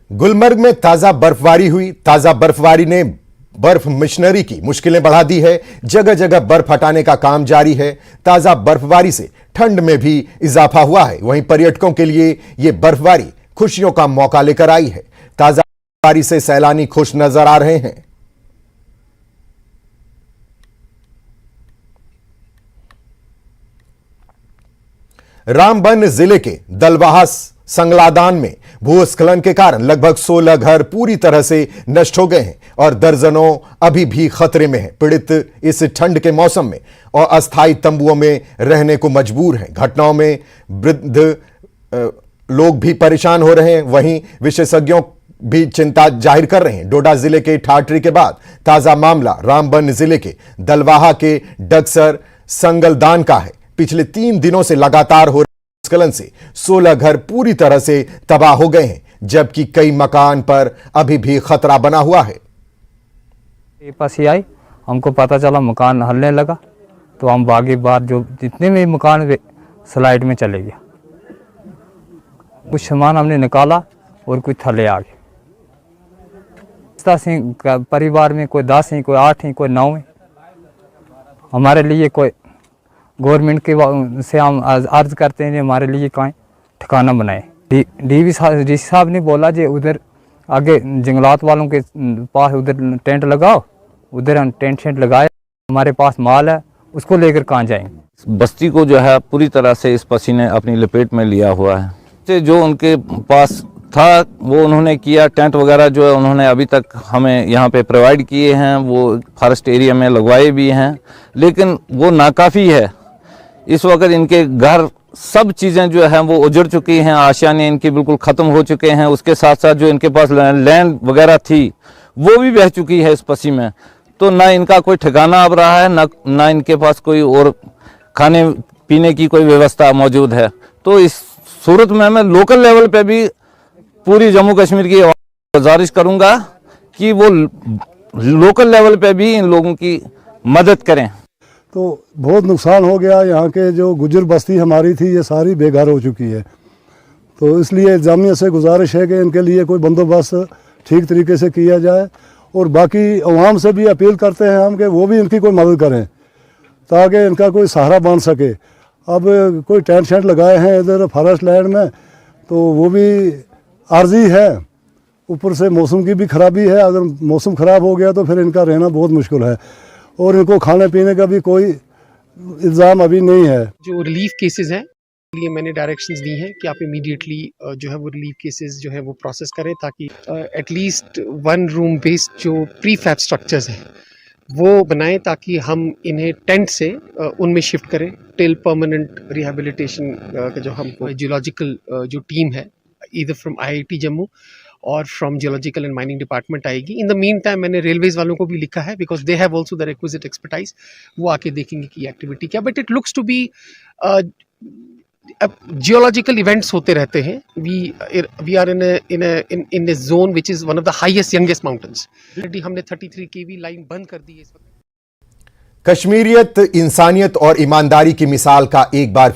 गुलमर्ग में ताजा बर्फबारी हुई। ताजा बर्फबारी ने बर्फ मिशनरी की मुश्किलें बढ़ा दी है। जगह जगह बर्फ हटाने का काम जारी है। ताजा बर्फबारी से ठंड में भी इजाफा हुआ है। वहीं पर्यटकों के लिए यह बर्फबारी खुशियों का मौका लेकर आई है। ताजा बर्फबारी से सैलानी खुश नजर आ रहे हैं। रामबन जिले के दलवाहा संगलादान में भूस्खलन के कारण लगभग 16 घर पूरी तरह से नष्ट हो गए हैं और दर्जनों अभी भी खतरे में हैं। पीड़ित इस ठंड के मौसम में और अस्थायी तंबुओं में रहने को मजबूर हैं। घटनाओं में वृद्ध लोग भी परेशान हो रहे हैं। वहीं विशेषज्ञों भी चिंता जाहिर कर रहे हैं। डोडा जिले के ठाठरी के बाद ताजा मामला रामबन जिले के दलवाहा के डगसर संगलदान का है। पिछले 3 दिनों से लगातार हो रहे भूस्खलन से 16 घर पूरी तरह से तबाह हो गए हैं, जबकि कई मकान पर अभी भी खतरा बना हुआ है। पास ही आई, हमको पता चला मकान हलने लगा तो हम भागे बाहर, जो जितने भी मकान स्लाइड में चले गया। कुछ सामान हमने निकाला और कुछ थले आ गए। परिवार में कोई 10 हैं, कोई 8 हैं, कोई 9 हैं। हमारे लिए कोई गवर्नमेंट के से हम अर्ज करते हैं, हमारे लिए कहीं ठिकाना बनाए। डीवी साहब ने बोला जी उधर आगे जंगलात वालों के पास उधर टेंट लगाओ, उधर हम टेंट लगाए। हमारे पास माल है, उसको लेकर कहाँ जाएंगे। बस्ती को जो है पूरी तरह से इस पसी ने अपनी लपेट में लिया हुआ है। जो उनके पास था वो उन्होंने किया। टेंट वगैरह जो है उन्होंने अभी तक हमें यहाँ पे प्रोवाइड किए हैं, वो फॉरेस्ट एरिया में लगवाए भी हैं, लेकिन वो नाकाफ़ी है। इस वक्त इनके घर सब चीज़ें जो हैं वो उजड़ चुकी हैं, आशियाने इनकी बिल्कुल ख़त्म हो चुके हैं। उसके साथ साथ जो इनके पास लैंड वगैरह थी वो भी बह चुकी है इस पसी में। तो ना इनका कोई ठिकाना अब रहा है, ना इनके पास कोई और खाने पीने की कोई व्यवस्था मौजूद है। तो इस सूरत में मैं लोकल लेवल पे भी पूरी जम्मू कश्मीर की गुजारिश करूँगा कि वो लोकल लेवल पे भी इन लोगों की मदद करें। तो बहुत नुकसान हो गया। यहाँ के जो गुजर बस्ती हमारी थी ये सारी बेघर हो चुकी है। तो इसलिए जामिया से गुजारिश है कि इनके लिए कोई बंदोबस्त ठीक तरीके से किया जाए, और बाकी अवाम से भी अपील करते हैं हम कि वो भी इनकी कोई मदद करें ताकि इनका कोई सहारा बन सके। अब कोई टेंट शेंट लगाए हैं इधर फॉरेस्ट लैंड में, तो वो भी आर्जी है। ऊपर से मौसम की भी खराबी है। अगर मौसम ख़राब हो गया तो फिर इनका रहना बहुत मुश्किल है, और इनको खाने पीने का भी कोई इंतजाम अभी नहीं है। जो रिलीफ केसेस हैं लिए मैंने डायरेक्शंस दी हैं कि आप इमीडिएटली जो है वो रिलीफ केसेस जो है वो प्रोसेस करें, ताकि एटलीस्ट 1 रूम बेस्ड जो प्रीफैब स्ट्रक्चर्स हैं वो बनाएं, ताकि हम इन्हें टेंट से उनमें शिफ्ट करें टिल परमानेंट रिहेबिलिटेशन का जो हमको जियोलॉजिकल जो टीम है ईदर फ्रॉम IIT जम्मू और from geological and mining department आएगी। इन द मीन टाइम मैंने रेलवेज वालों को भी लिखा है, because they have also the requisite expertise. वो आके देखेंगे कि एक्टिविटी क्या, but it looks to be geological events होते रहते हैं। We are in a zone which is one of the highest youngest mountains. Already हमने 33 kV लाइन बंद कर दी है इस वक्त। कश्मीरियत इंसानियत और ईमानदारी की मिसाल का एक बार फिर